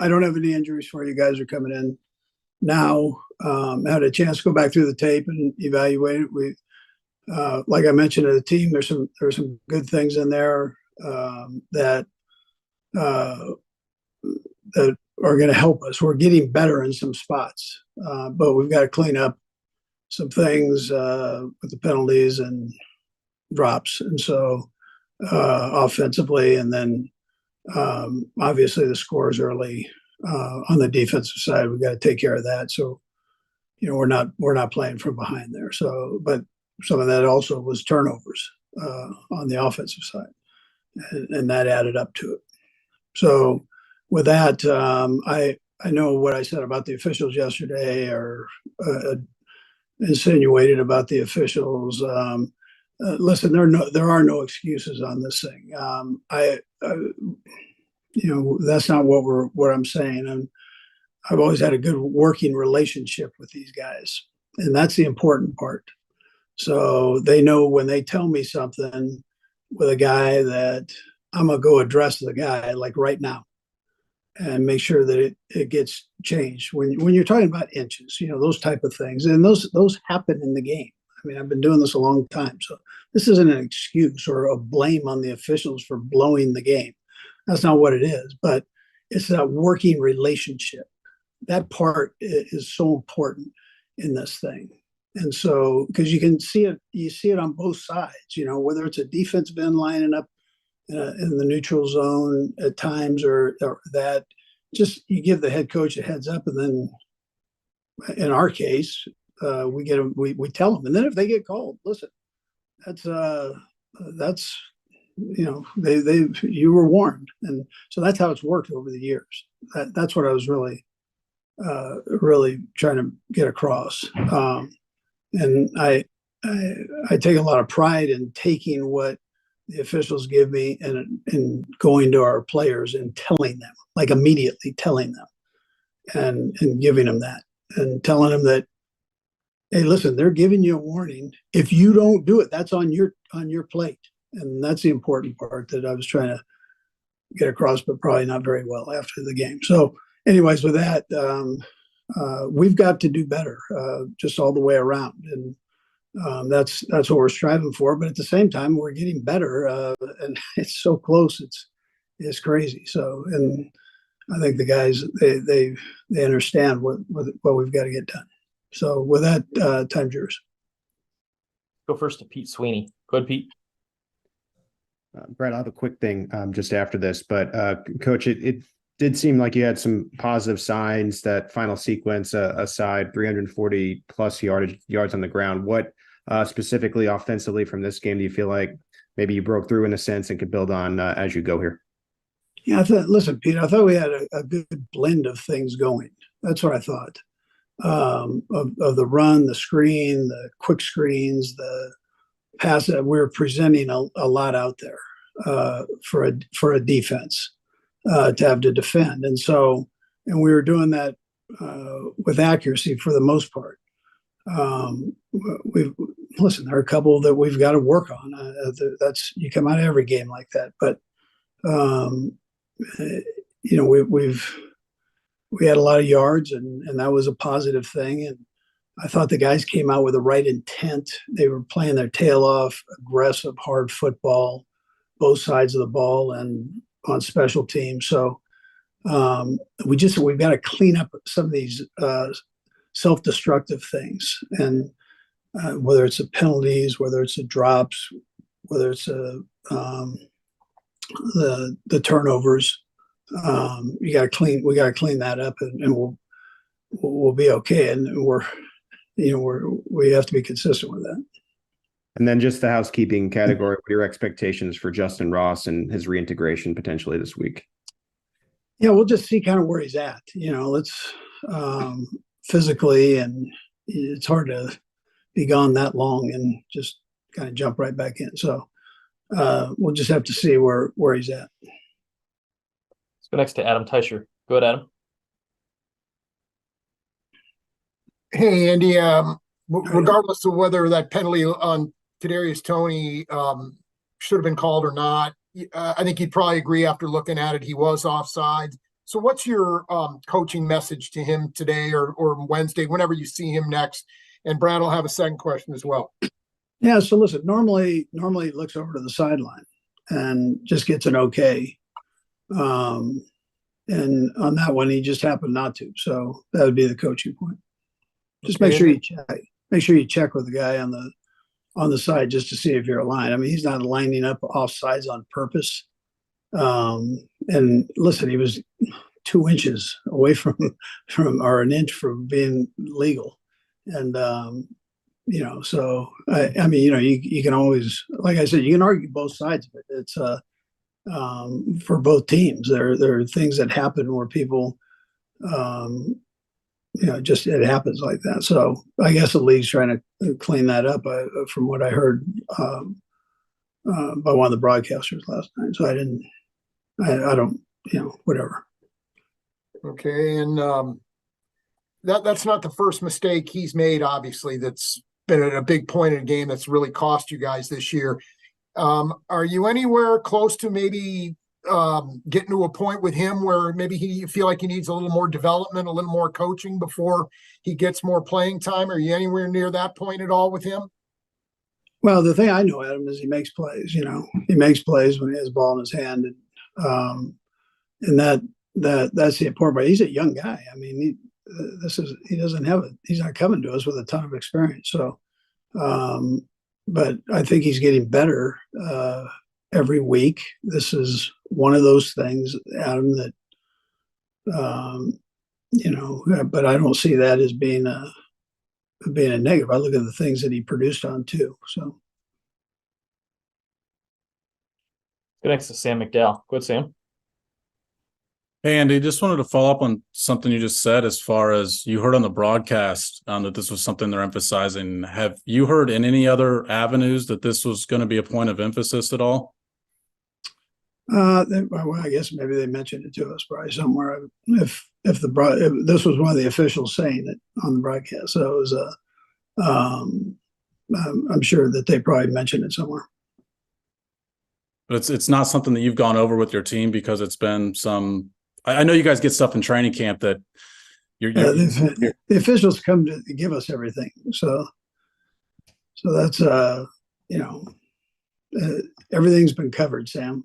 I don't have any injuries for you guys are coming in now. Had a chance to go back through the tape and evaluate it. We, like I mentioned to the team, there's some good things in there that that are going to help us. We're getting better in some spots, but we've got to clean up some things with the penalties and drops, and so offensively, and then obviously the scores early on the defensive side. We've got to take care of that. So we're not playing from behind there. So, but some of that also was turnovers on the offensive side, and that added up to it. So with that, I know what I said about the officials yesterday, or insinuated about the officials. Listen, there are no excuses on this thing. That's not what I'm saying. And I've always had a good working relationship with these guys, and that's the important part. So they know when they tell me something with a guy that I'm gonna go address the guy like right now and make sure that it gets changed. When you're talking about inches, those type of things, and those happen in the game. I mean, I've been doing this a long time, so this isn't an excuse or a blame on the officials for blowing the game. That's not what it is, but it's that working relationship. That part is so important in this thing. And so, because you see it on both sides, whether it's a defensive end lining up in the neutral zone at times, or that just you give the head coach a heads up, and then in our case, we tell them, and then if they get called, listen, that's you were warned, and so that's how it's worked over the years. That's what I was really trying to get across. And I take a lot of pride in taking what the officials give me and going to our players and telling them, like immediately telling them and giving them that and telling them that, hey, listen, they're giving you a warning. If you don't do it, that's on your plate. And that's the important part that I was trying to get across, but probably not very well after the game. So anyways, with that, we've got to do better, just all the way around. And that's what we're striving for. But at the same time, we're getting better, and it's so close. It's crazy. So, and I think the guys, they understand what we've got to get done. So with that, time's yours. Go first to Pete Sweeney. Go ahead, Pete. Brett, I'll have a quick thing just after this, but Coach, it did seem like you had some positive signs. That final sequence aside, 340 plus yards on the ground. What specifically offensively from this game do you feel like maybe you broke through in a sense and could build on as you go here? Yeah, listen, Pete, I thought we had a good blend of things going. That's what I thought. Of the run, the screen, the quick screens, the pass. We were presenting a lot out there for a defense to have to defend, and we were doing that with accuracy for the most part. Listen, there are a couple that we've got to work on. That's you come out of every game like that, but we had a lot of yards, and that was a positive thing. And I thought the guys came out with the right intent. They were playing their tail off, aggressive, hard football, both sides of the ball, and on special teams. So we've got to clean up some of these self-destructive things, and whether it's the penalties, whether it's the drops, whether it's the turnovers. We got to clean that up, and we'll be okay. And we have to be consistent with that. And then just the housekeeping category, what are your expectations for Justin Ross and his reintegration potentially this week? Yeah, we'll just see kind of where he's at. Let's physically, and it's hard to be gone that long and just kind of jump right back in. So we'll just have to see where he's at. Let's go next to Adam Teicher. Go ahead, Adam. Hey, Andy. Regardless of whether that penalty on Kadarius Toney should have been called or not, I think you'd probably agree after looking at it, he was offside. So what's your coaching message to him today or Wednesday, whenever you see him next? And Brad will have a second question as well. Yeah. So listen, normally he looks over to the sideline and just gets an okay. And on that one, he just happened not to. So that would be the coaching point. Just Okay. make sure you check. Make sure you check with the guy on the side just to see if you're aligned. I mean, he's not lining up off sides on purpose. And listen, he was 2 inches away from or an inch from being legal. And so I mean, you can always, like I said, you can argue both sides of it. It's for both teams. There are things that happen where people, just it happens like that. So I guess the league's trying to clean that up. From what I heard by one of the broadcasters last night. So I don't, whatever. Okay, and that's not the first mistake he's made. Obviously, that's been a big point in a game that's really cost you guys this year. Are you anywhere close to maybe getting to a point with him where maybe you feel like he needs a little more development, a little more coaching before he gets more playing time? Are you anywhere near that point at all with him? Well, the thing I know, Adam, is he makes plays. He makes plays when he has the ball in his hand, and that's the important part. He's a young guy. I mean, he's not coming to us with a ton of experience. So, but I think he's getting better every week. This is one of those things, Adam, that but I don't see that as being a negative. I look at the things that he produced on too. So Go next to Sam McDowell. Go ahead, Sam. Hey, Andy, just wanted to follow up on something you just said as far as you heard on the broadcast that this was something they're emphasizing. Have you heard in any other avenues that this was going to be a point of emphasis at all? Well, I guess maybe they mentioned it to us probably somewhere. If this was one of the officials saying it on the broadcast, so it was I'm sure that they probably mentioned it somewhere. But it's not something that you've gone over with your team because it's been some. I know you guys get stuff in training camp that the officials come to give us everything. So that's everything's been covered, Sam.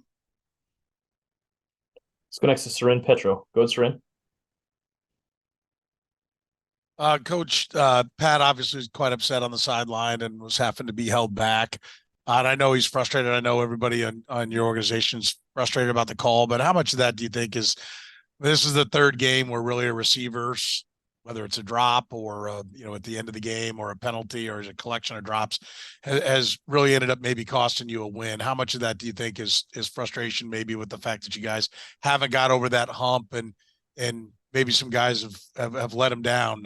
Let's go next to Seren Petro. Go ahead, Seren. Coach, Pat obviously was quite upset on the sideline and was having to be held back. And I know he's frustrated. I know everybody on your organization's frustrated about the call, but how much of that do you think is this is the third game where really a receiver's, whether it's a drop or at the end of the game or a penalty or a collection of drops, has really ended up maybe costing you a win? How much of that do you think is frustration, maybe with the fact that you guys haven't got over that hump and maybe some guys have let him down?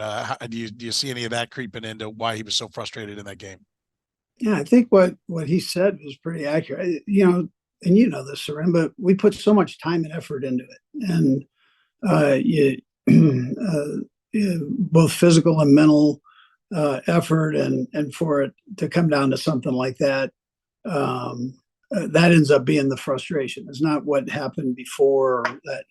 Do you see any of that creeping into why he was so frustrated in that game? Yeah, I think what he said was pretty accurate. And this, Seren, but we put so much time and effort into it, and both physical and mental effort, and for it to come down to something like that, that ends up being the frustration. It's not what happened before or that.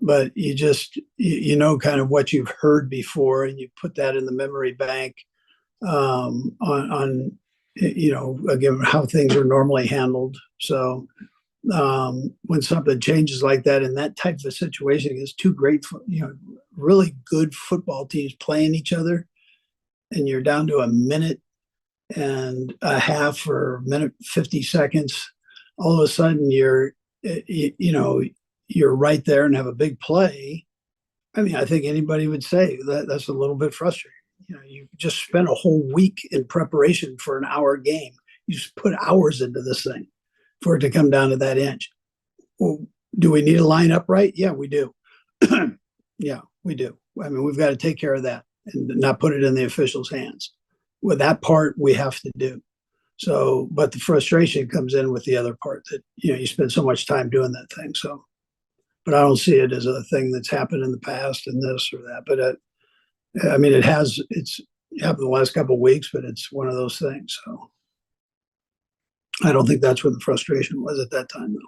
But you just kind of what you've heard before, and you put that in the memory bank on again how things are normally handled. So when something changes like that in that type of a situation, it's two great, really good football teams playing each other, and you're down to a minute and a half or a minute 50 seconds. All of a sudden, you're right there and have a big play. I mean, I think anybody would say that that's a little bit frustrating. You just spent a whole week in preparation for an hour game. You just put hours into this thing for it to come down to that inch. Well, do we need to line up right? Yeah, we do. Yeah, we do. I mean, we've got to take care of that and not put it in the officials' hands. With that part, we have to do. So, but the frustration comes in with the other part that, you spend so much time doing that thing. So, but I don't see it as a thing that's happened in the past and this or that. But I mean, it's happened the last couple of weeks, but it's one of those things. So I don't think that's where the frustration was at that time, though.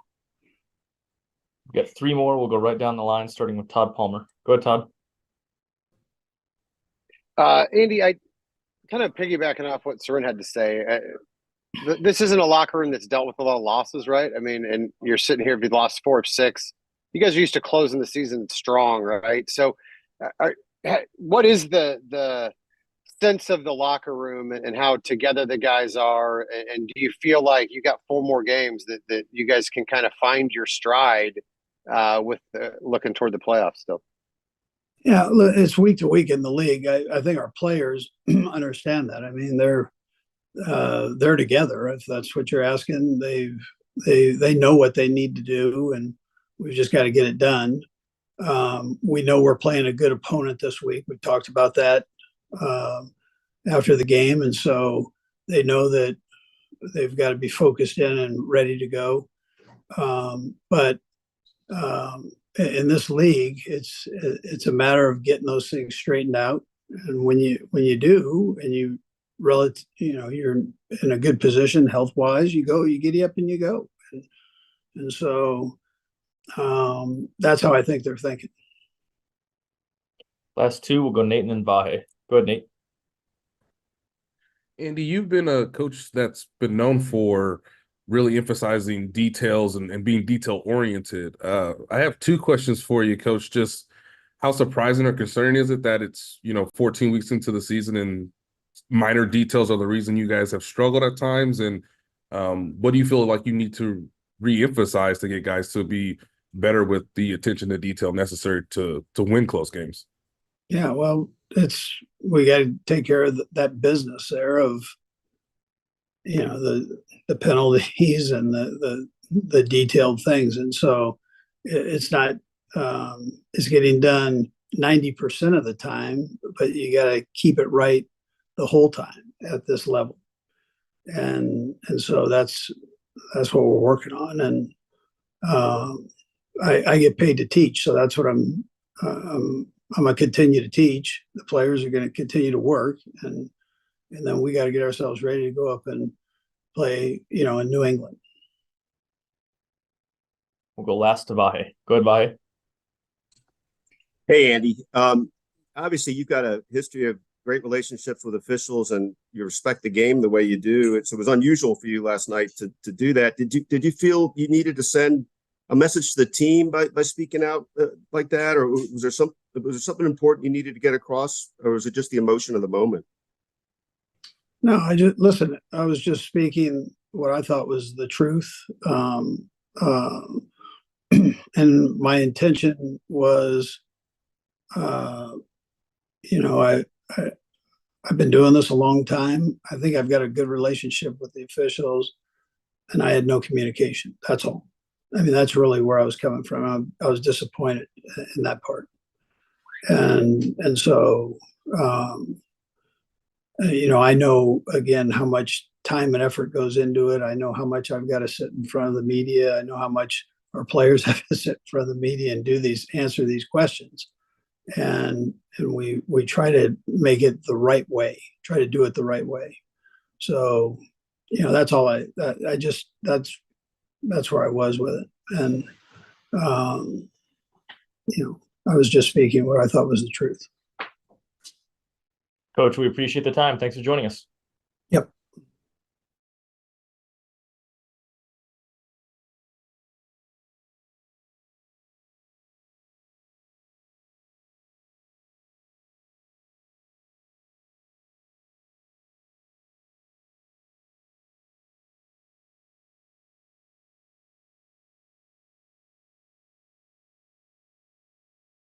We got 3 more. We'll go right down the line, starting with Todd Palmer. Go ahead, Todd. Andy, I kind of piggybacking off what Sarin had to say. This isn't a locker room that's dealt with a lot of losses, right? I mean, and you're sitting here, if you lost 4 of 6, you guys are used to closing the season strong, right? So, what is the sense of the locker room and how together the guys are? And do you feel like you got 4 more games that you guys can kind of find your stride with looking toward the playoffs still? Yeah, it's week to week in the league. I think our players understand that. I mean, they're together. If that's what you're asking, they know what they need to do, and we've just got to get it done. We know we're playing a good opponent this week. We talked about that after the game, and so they know that they've got to be focused in and ready to go. But in this league, it's a matter of getting those things straightened out. And when you do, and you're in a good position health wise, you get up and you go. And so that's how I think they're thinking. Last 2, we'll go Nate and then Vahe. Go ahead, Nate. Andy, you've been a coach that's been known for really emphasizing details and being detail oriented. I have 2 questions for you, Coach. Just how surprising or concerning is it that it's 14 weeks into the season and minor details are the reason you guys have struggled at times? And what do you feel like you need to re-emphasize to get guys to be better with the attention to detail necessary to win close games? Yeah, well, we got to take care of that business there of the penalties and the detailed things, and so it's not it's getting done 90% of the time, but you got to keep it right the whole time at this level, and so that's what we're working on. And I get paid to teach, so that's what I'm going to continue to teach. The players are going to continue to work, and then we got to get ourselves ready to go up and play, in New England. We'll go last to Vahe. Go ahead, Vahe. Hey, Andy. Obviously, you've got a history of great relationships with officials, and you respect the game the way you do. So it was unusual for you last night to do that. Did you feel you needed to send a message to the team by speaking out like that, or was there something important you needed to get across, or was it just the emotion of the moment? No, I was just speaking what I thought was the truth. And my intention was, I've been doing this a long time. I think I've got a good relationship with the officials, and I had no communication. That's all. I mean, that's really where I was coming from. I was disappointed in that part. And so, I know, again, how much time and effort goes into it. I know how much I've got to sit in front of the media. I know how much our players have to sit in front of the media and answer these questions. And we try to make it the right way, try to do it the right way. So, that's all that's where I was with it. And, I was just speaking what I thought was the truth. Coach, we appreciate the time. Thanks for joining us.